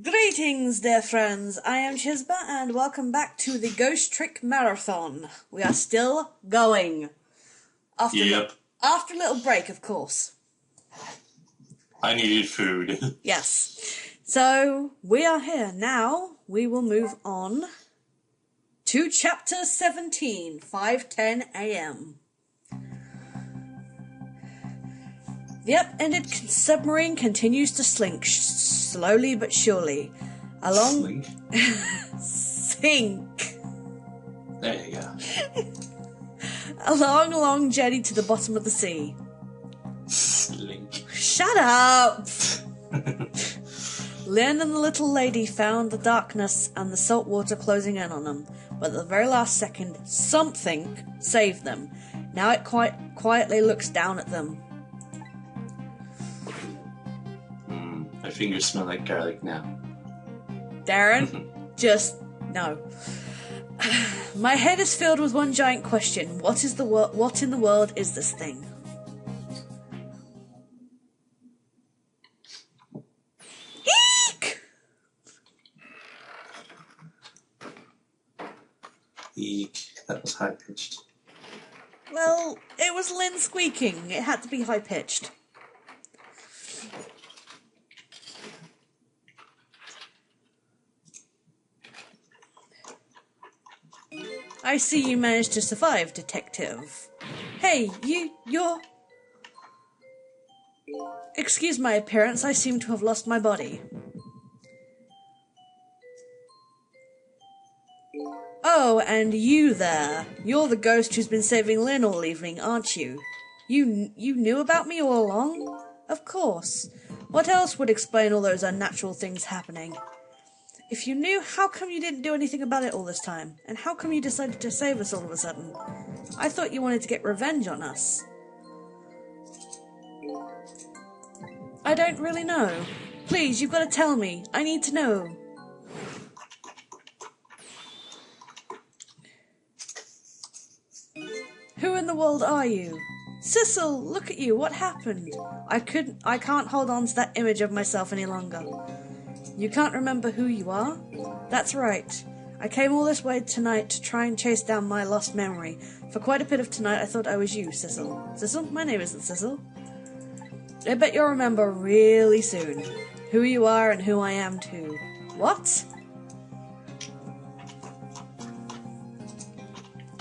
Greetings, dear friends. I am Chisba, and welcome back to the Ghost Trick Marathon. We are still going. After a little break, of course. I needed food. Yes. So, we are here. Now, we will move on to Chapter 17, 5:10 a.m. The upended submarine continues to slink, slowly but surely. Slink? Sink. There you go. A long journey to the bottom of the sea. Slink. Shut up! Lynne and the little lady found the darkness and the salt water closing in on them, but at the very last second, something saved them. Now it quietly looks down at them. My fingers smell like garlic now. Darren, just no. My head is filled with one giant question. What in the world is this thing? Eek! Eek. That was high-pitched. Well, it was Lynn squeaking. It had to be high-pitched. I see you managed to survive, Detective. Hey, you're... Excuse my appearance, I seem to have lost my body. Oh, and you there. You're the ghost who's been saving Lynn all evening, aren't you? You knew about me all along? Of course. What else would explain all those unnatural things happening? If you knew, how come you didn't do anything about it all this time? And how come you decided to save us all of a sudden? I thought you wanted to get revenge on us. I don't really know. Please, you've got to tell me. I need to know. Who in the world are you? Sissel, look at you. What happened? I can't hold on to that image of myself any longer. You can't remember who you are? That's right. I came all this way tonight to try and chase down my lost memory. For quite a bit of tonight I thought I was you, Sissel. Sissel? My name isn't Sissel. I bet you'll remember really soon. Who you are and who I am too. What?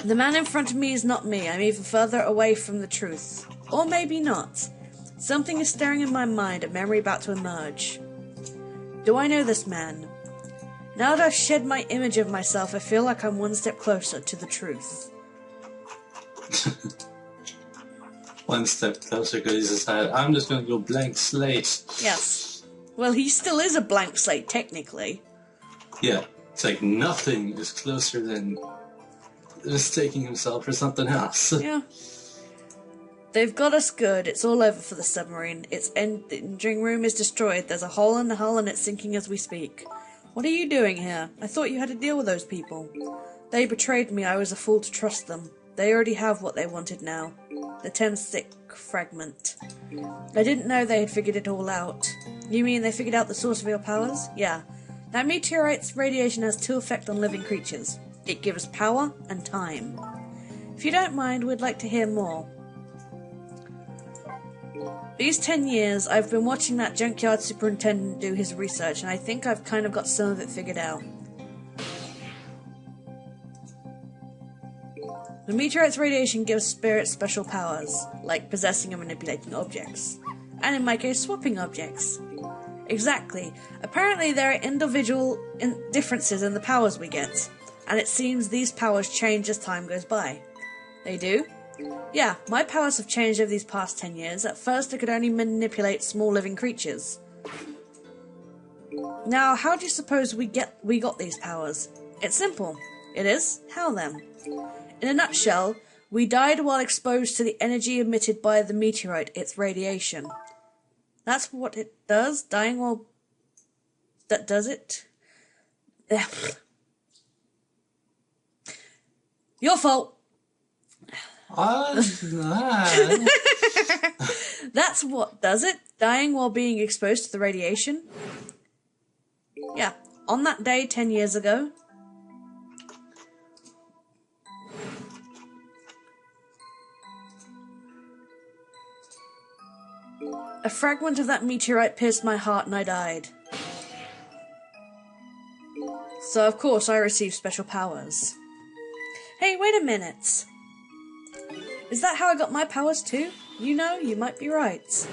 The man in front of me is not me. I'm even further away from the truth. Or maybe not. Something is stirring in my mind, a memory about to emerge. Do I know this man? Now that I've shed my image of myself, I feel like I'm one step closer to the truth. One step closer because he decided, I'm just going to go blank slate. Yes. Well, he still is a blank slate, technically. Yeah, it's like nothing is closer than mistaking himself for something else. Yeah. They've got us good. It's all over for the submarine. Its engine room is destroyed. There's a hole in the hull and it's sinking as we speak. What are you doing here? I thought you had to deal with those people. They betrayed me. I was a fool to trust them. They already have what they wanted now. The Thames-thick fragment. I didn't know they had figured it all out. You mean they figured out the source of your powers? Yeah. That meteorite's radiation has two effects on living creatures. It gives power and time. If you don't mind, we'd like to hear more. These 10 years, I've been watching that junkyard superintendent do his research, and I think I've kind of got some of it figured out. The meteorite's radiation gives spirits special powers, like possessing and manipulating objects. And in my case, swapping objects. Exactly. Apparently there are individual differences in the powers we get, and it seems these powers change as time goes by. They do? Yeah, my powers have changed over these past 10 years. At first I could only manipulate small living creatures. Now, how do you suppose we got these powers? It's simple. It is? How then? In a nutshell, we died while exposed to the energy emitted by the meteorite, its radiation. That's what it does? Dying while... That does it? Your fault! What? That's what does it? Dying while being exposed to the radiation? Yeah, on that day 10 years ago, a fragment of that meteorite pierced my heart and I died. So of course I received special powers. Hey, wait a minute. Is that how I got my powers too? You know, you might be right.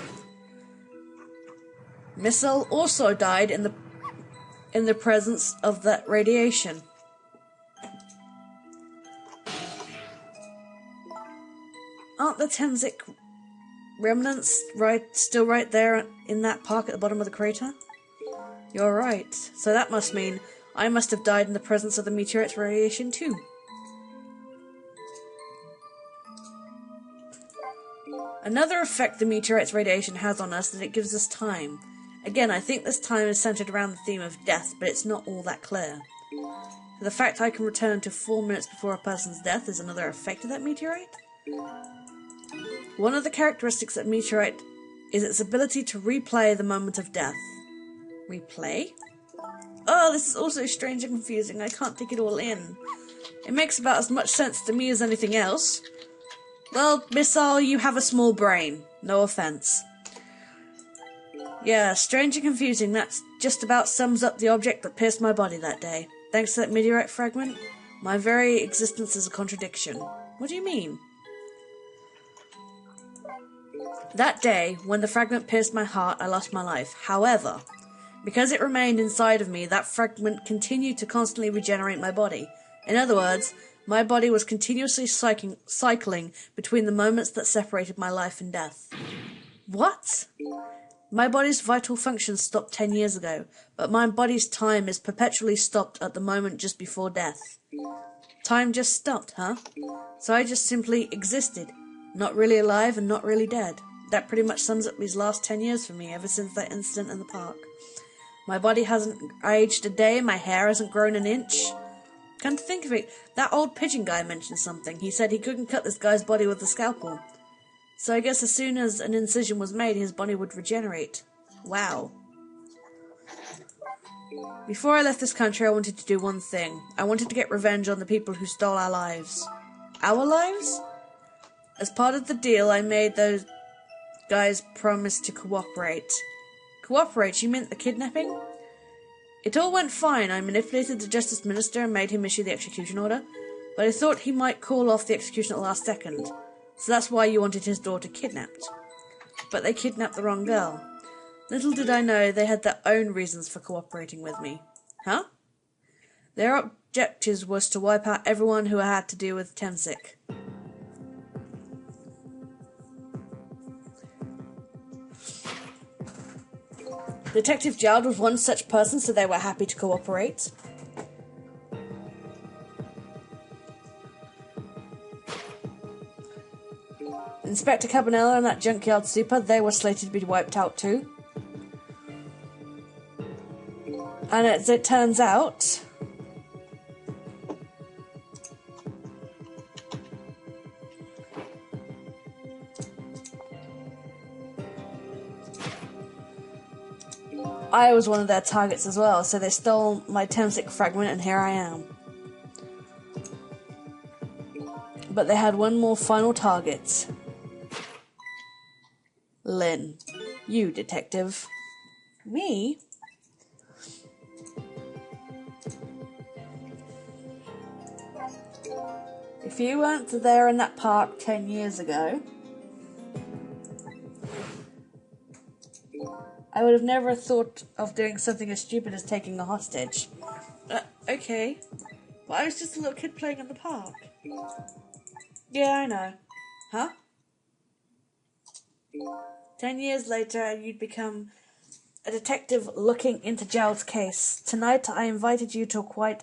Sissel also died in the presence of that radiation. Aren't the Temsic remnants still right there in that park at the bottom of the crater? You're right. So that must mean I must have died in the presence of the meteorite's radiation too. Another effect the meteorite's radiation has on us is that it gives us time. Again, I think this time is centered around the theme of death, but it's not all that clear. The fact I can return to 4 minutes before a person's death is another effect of that meteorite. One of the characteristics of meteorite is its ability to replay the moment of death. Replay? Oh, this is also strange and confusing. I can't take it all in. It makes about as much sense to me as anything else. Well, Sissel, you have a small brain. No offense. Yeah, strange and confusing. That just about sums up the object that pierced my body that day. Thanks to that meteorite fragment, my very existence is a contradiction. What do you mean? That day, when the fragment pierced my heart, I lost my life. However, because it remained inside of me, that fragment continued to constantly regenerate my body. In other words, my body was continuously cycling between the moments that separated my life and death. What? My body's vital functions stopped 10 years ago, but my body's time is perpetually stopped at the moment just before death. Time just stopped, huh? So I just simply existed, not really alive and not really dead. That pretty much sums up these last 10 years for me, ever since that incident in the park. My body hasn't aged a day, my hair hasn't grown an inch. Come to think of it, that old pigeon guy mentioned something. He said he couldn't cut this guy's body with a scalpel. So I guess as soon as an incision was made, his body would regenerate. Wow. Before I left this country, I wanted to do one thing. I wanted to get revenge on the people who stole our lives. Our lives? As part of the deal, I made those guys promise to cooperate. Cooperate? You meant the kidnapping? It all went fine. I manipulated the Justice Minister and made him issue the execution order, but I thought he might call off the execution at the last second. So that's why you wanted his daughter kidnapped. But they kidnapped the wrong girl. Little did I know they had their own reasons for cooperating with me. Huh? Their objectives was to wipe out everyone who had to do with Temsic. Detective Jowd was one such person, so they were happy to cooperate. Inspector Cabanella and that junkyard super, they were slated to be wiped out too. And as it turns out, I was one of their targets as well, so they stole my Temsic fragment and here I am. But they had one more final target. Lynne. You, detective. Me? If you weren't there in that park 10 years ago, I would have never thought of doing something as stupid as taking a hostage. Okay. Well, I was just a little kid playing in the park. Yeah, I know. Huh? 10 years later, you'd become a detective looking into Jowd's case. Tonight, I invited you to a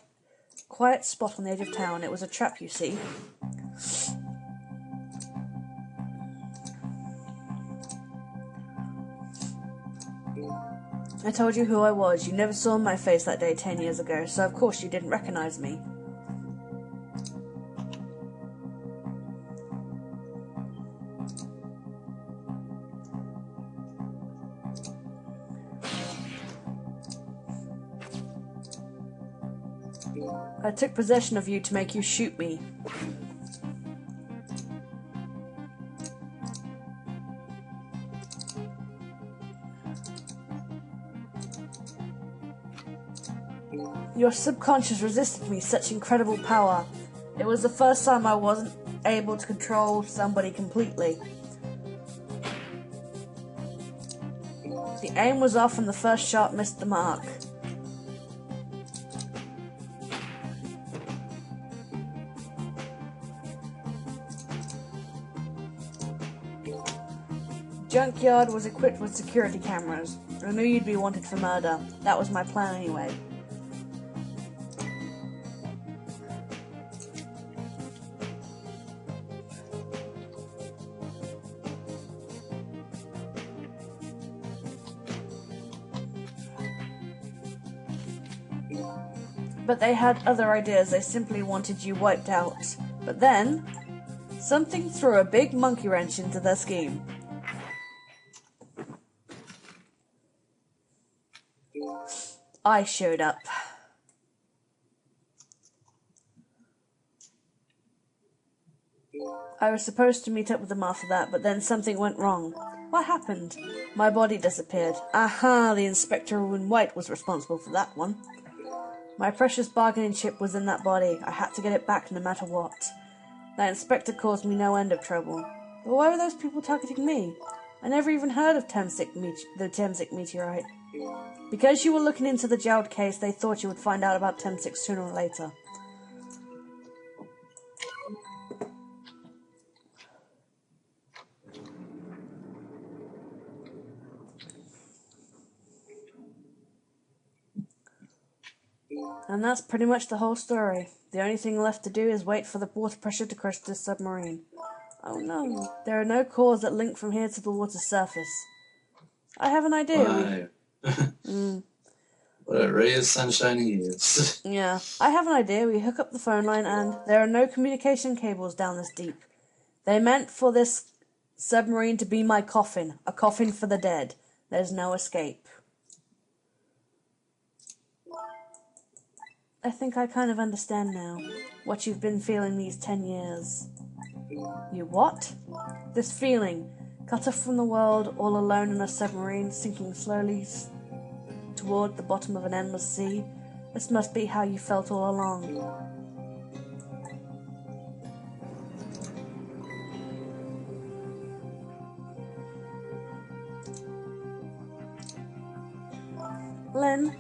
quiet spot on the edge of town. It was a trap, you see. I told you who I was. You never saw my face that day 10 years ago, so of course you didn't recognize me. I took possession of you to make you shoot me. Your subconscious resisted me such incredible power. It was the first time I wasn't able to control somebody completely. The aim was off and the first shot missed the mark. Junkyard was equipped with security cameras. I knew you'd be wanted for murder. That was my plan anyway. But they had other ideas. They simply wanted you wiped out. But then, something threw a big monkey wrench into their scheme. I showed up. I was supposed to meet up with them after that, but then something went wrong. What happened? My body disappeared. Aha, the inspector in white was responsible for that one. My precious bargaining chip was in that body. I had to get it back no matter what. That inspector caused me no end of trouble. But why were those people targeting me? I never even heard of the Temsic meteorite. Because you were looking into the Jowd case, they thought you would find out about Temsic sooner or later. And that's pretty much the whole story. The only thing left to do is wait for the water pressure to crush this submarine. Oh no, there are no cores that link from here to the water's surface. I have an idea. What a ray of sunshine he is. Yeah, I have an idea. We hook up the phone line and there are no communication cables down this deep. They meant for this submarine to be my coffin. A coffin for the dead. There's no escape. I think I kind of understand now what you've been feeling these 10 years. You what? This feeling, cut off from the world, all alone in a submarine, sinking slowly toward the bottom of an endless sea. This must be how you felt all along. Lynne?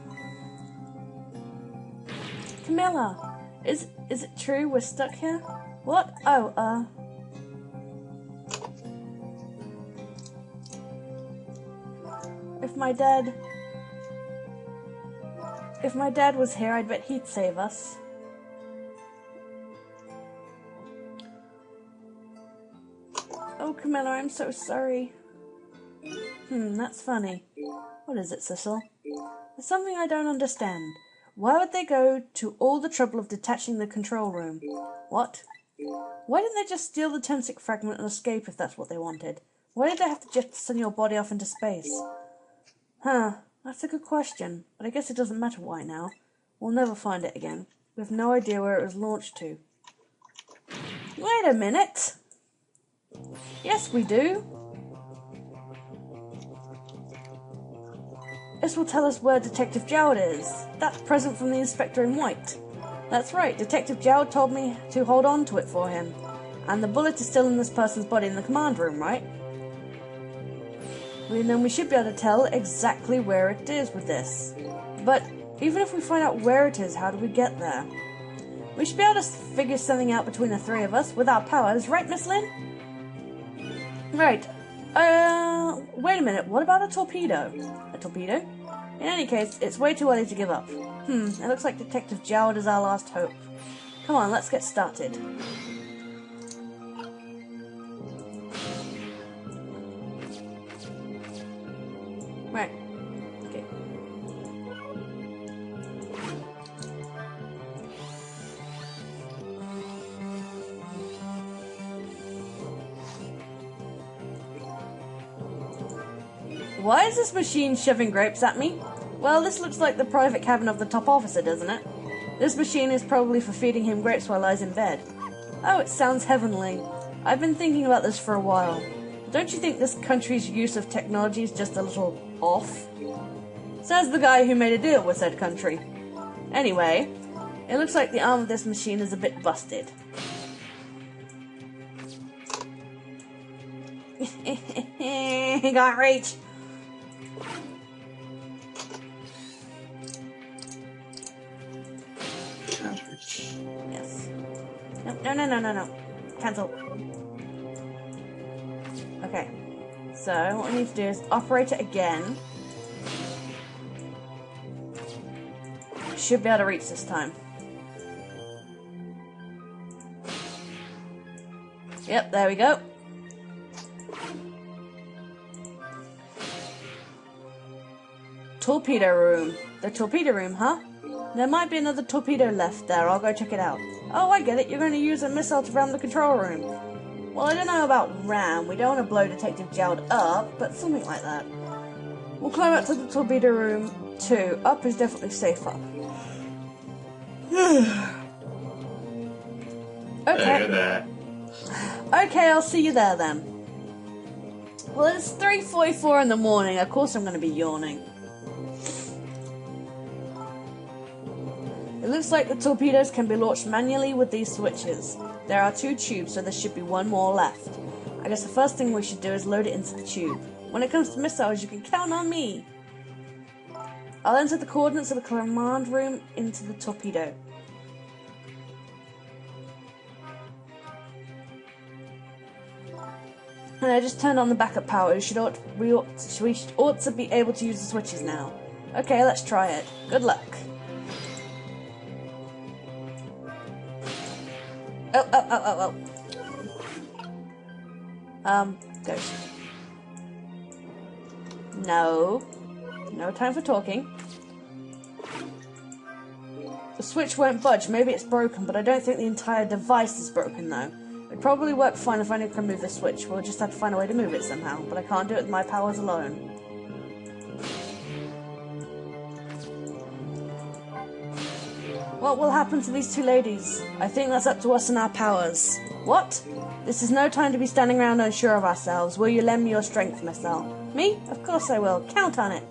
Kamila, is it true we're stuck here? What? Oh, If my dad was here, I'd bet he'd save us. Oh, Kamila, I'm so sorry. That's funny. What is it, Sissel? There's something I don't understand. Why would they go to all the trouble of detaching the control room? What? Why didn't they just steal the Temsic fragment and escape if that's what they wanted? Why did they have to just send your body off into space? That's a good question, but I guess it doesn't matter why now. We'll never find it again. We have no idea where it was launched to. Wait a minute! Yes, we do! This will tell us where Detective Jowd is. That present from the Inspector in white. That's right, Detective Jowd told me to hold on to it for him. And the bullet is still in this person's body in the command room, right? And then we should be able to tell exactly where it is with this. But even if we find out where it is, how do we get there? We should be able to figure something out between the three of us with our powers, right, Miss Lynne? Right. Wait a minute, what about a torpedo? A torpedo? In any case, it's way too early to give up. It looks like Detective Jowd is our last hope. Come on, let's get started. Right. Okay. Why is this machine shoving grapes at me? Well, this looks like the private cabin of the top officer, doesn't it? This machine is probably for feeding him grapes while lies in bed. Oh, it sounds heavenly. I've been thinking about this for a while. Don't you think this country's use of technology is just a little off? Says the guy who made a deal with said country. Anyway, it looks like the arm of this machine is a bit busted. He can't reach. Can't reach. Yes. No. Cancel. Okay. So, what we need to do is operate it again. Should be able to reach this time. Yep, there we go. Torpedo room. The torpedo room, huh? There might be another torpedo left there. I'll go check it out. Oh, I get it. You're going to use a missile to ram the control room. Well, I don't know about ram. We don't want to blow Detective Jowd up, but something like that. We'll climb up to the torpedo room too. Up is definitely safer. Okay. Okay, I'll see you there then. Well, it's 3:44 in the morning. Of course I'm going to be yawning. It looks like the torpedoes can be launched manually with these switches. There are 2 tubes, so there should be 1 more left. I guess the first thing we should do is load it into the tube. When it comes to missiles, you can count on me. I'll enter the coordinates of the command room into the torpedo. And I just turned on the backup power. We should ought to be able to use the switches now. Okay, let's try it. Good luck. Oh. Ghost. No. No time for talking. The switch won't budge. Maybe it's broken, but I don't think the entire device is broken, though. It'd probably work fine if I knew I could move the switch. We'll just have to find a way to move it somehow, but I can't do it with my powers alone. What will happen to these 2 ladies? I think that's up to us and our powers. What? This is no time to be standing around unsure of ourselves. Will you lend me your strength, Sissel? Me? Of course I will. Count on it.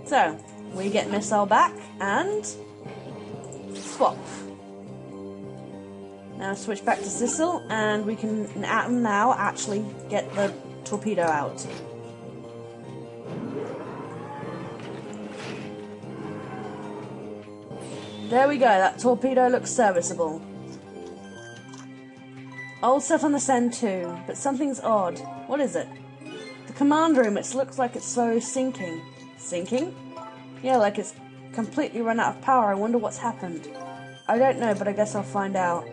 So, we get Sissel back, and... swap. Now switch back to Sissel, and we can now actually get the torpedo out. There we go, that torpedo looks serviceable. All set on the send too, but something's odd. What is it? The command room, it looks like it's slowly sinking. Sinking? Yeah, like it's completely run out of power. I wonder what's happened. I don't know, but I guess I'll find out.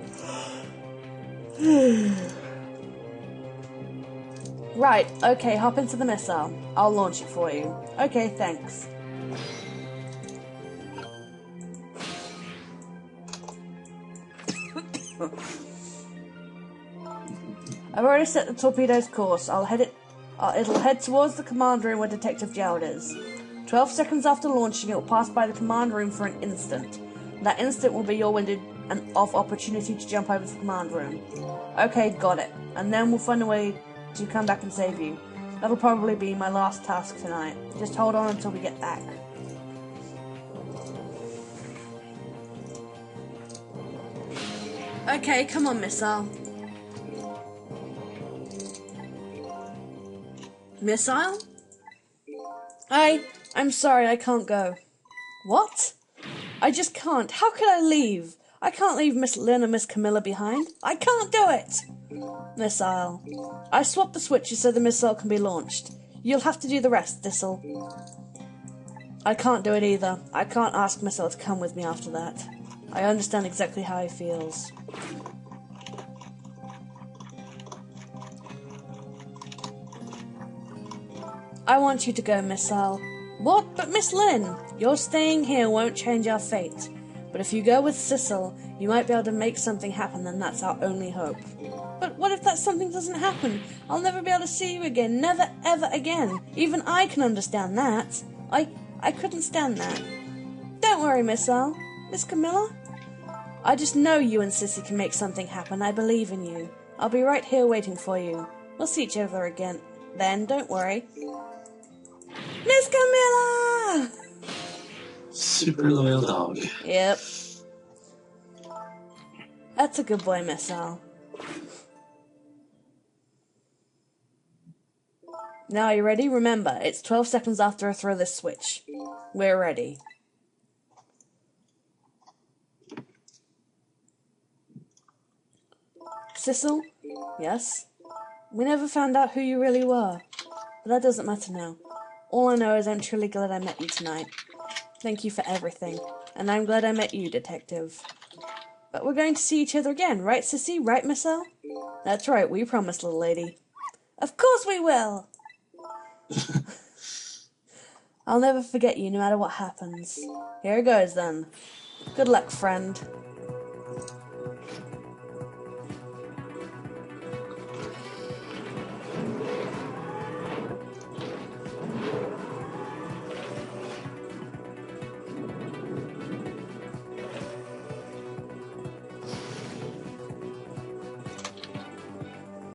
Right, okay, hop into the missile. I'll launch it for you. Okay, thanks. I've already set the torpedo's course. It'll head towards the command room where Detective Jowd is. 12 seconds after launching, it will pass by the command room for an instant. That instant will be your window of opportunity to jump over to the command room. Okay, got it. And then we'll find a way to come back and save you. That'll probably be my last task tonight. Just hold on until we get back. Okay, come on, Missile. Missile? I'm sorry, I can't go. What? I just can't. How could I leave? I can't leave Miss Lynne and Miss Kamila behind. I can't do it! Missile. I swapped the switches so the missile can be launched. You'll have to do the rest, Sissel. I can't do it either. I can't ask Missile to come with me after that. I understand exactly how he feels. I want you to go, Missile. What? But Miss Lynne! Your staying here won't change our fate. But if you go with Sissel, you might be able to make something happen, and that's our only hope. But what if that something doesn't happen? I'll never be able to see you again. Never, ever again. Even I can understand that. I couldn't stand that. Don't worry, Missile. Miss Kamila? I just know you and Sissy can make something happen. I believe in you. I'll be right here waiting for you. We'll see each other again. Then, don't worry. Miss Kamila! Super loyal dog. Yep. That's a good boy, Miss Al. Now, are you ready? Remember, it's 12 seconds after I throw this switch. We're ready. Sissel? Yes? We never found out who you really were. But that doesn't matter now. All I know is I'm truly glad I met you tonight. Thank you for everything. And I'm glad I met you, Detective. But we're going to see each other again, right, Sissy? Right, Miss L? That's right, we promised, little lady. Of course we will! I'll never forget you, no matter what happens. Here goes, then. Good luck, friend.